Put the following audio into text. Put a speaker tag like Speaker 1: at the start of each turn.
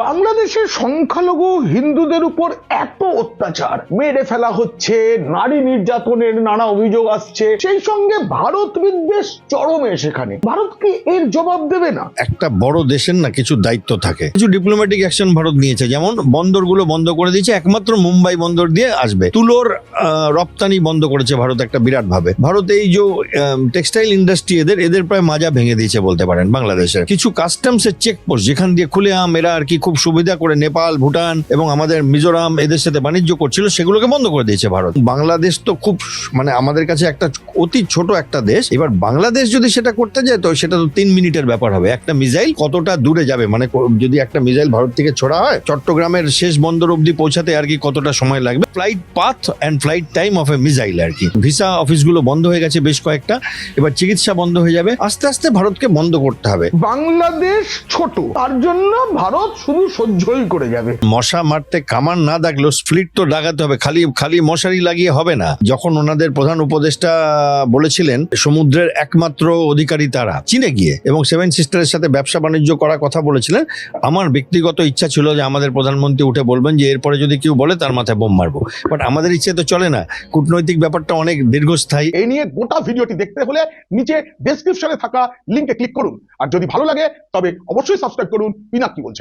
Speaker 1: বাংলাদেশের সংখ্যালঘু হিন্দুদের উপর এত অত্যাচার, মেরে ফেলা হচ্ছে, নারী নির্যাতনের নানা অভিযোগ আসছে, সেই সঙ্গে ভারত বিদ্বেষ চরমে। সেখানে ভারত কি এর জবাব দেবে না?
Speaker 2: একটা বড় দেশের না কিছু দায়িত্ব থাকে, কিছু ডিপ্লোম্যাটিক অ্যাকশন ভারত নিয়েছে। যেমন বন্দরগুলো বন্ধ করে দিয়েছে, একমাত্র মুম্বাই বন্দর দিয়ে আসবে। তুলোর রপ্তানি বন্ধ করেছে ভারত একটা বিরাট ভাবে। ভারত এই যে টেক্সটাইল ইন্ডাস্ট্রি এদের প্রায় মাজা ভেঙে দিয়েছে বলতে পারেন। বাংলাদেশের কিছু কাস্টমসের চেকপোস্ট যেখান দিয়ে খুলেআম এরা আর কি খুব সুবিধা করে নেপাল, ভুটান এবং আমাদের মিজোরাম এদের সাথে বাণিজ্য করছিল, সেগুলোকে বন্ধ করে দিয়েছে ভারত। বাংলাদেশ তো খুব আমাদের কাছে একটা অতি ছোট একটা দেশ। এবার বাংলাদেশ যদি সেটা করতে যায় তো সেটা তো 3 মিনিটের ব্যাপার হবে। একটা মিসাইল কতটা দূরে যাবে, যদি একটা মিসাইল ভারত থেকে ছোড়া হয় চট্টগ্রামের শেষ বন্দর অব্দি পৌঁছাতে আর কি কতটা সময় লাগবে। Flight path and flight time of a missile আর কি। ভিসা অফিসগুলো বন্ধ হয়ে গেছে বেশ কয়েকটা, এবার চিকিৎসা বন্ধ হয়ে যাবে। আস্তে আস্তে ভারতকে বন্ধ করতে হবে।
Speaker 1: বাংলাদেশ ছোট, তার জন্য ভারত শুধু সহ্যই করে যাবে।
Speaker 2: মশা মারতে কামান না দাগলেও ফ্লিট তো ডাকাতে হবে, খালি মশারি লাগিয়ে হবে না। যখন ওনাদের প্রধান উপদেষ্টা বলেছিলেন সমুদ্রের একমাত্র অধিকারী তারা, চীনে গিয়ে এবং 7 সিস্টারের সাথে ব্যবসা বাণিজ্য করার কথা বলেছিলেন, আমার ব্যক্তিগত ইচ্ছা ছিল যে আমাদের প্রধানমন্ত্রী উঠে বলবেন যে এরপরে যদি কেউ বলে তার মাথায় বোম মারবো। বাট আমাদের ইচ্ছে তো চলে না, কূটনৈতিক ব্যাপারটা অনেক দীর্ঘস্থায়ী।
Speaker 1: এই নিয়ে গোটা ভিডিওটি দেখতে হলে নিচে ডেসক্রিপশনে থাকা লিংকে ক্লিক করুন। আর যদি ভালো লাগে তবে অবশ্যই সাবস্ক্রাইব করুন। পিনাক কি বলছে।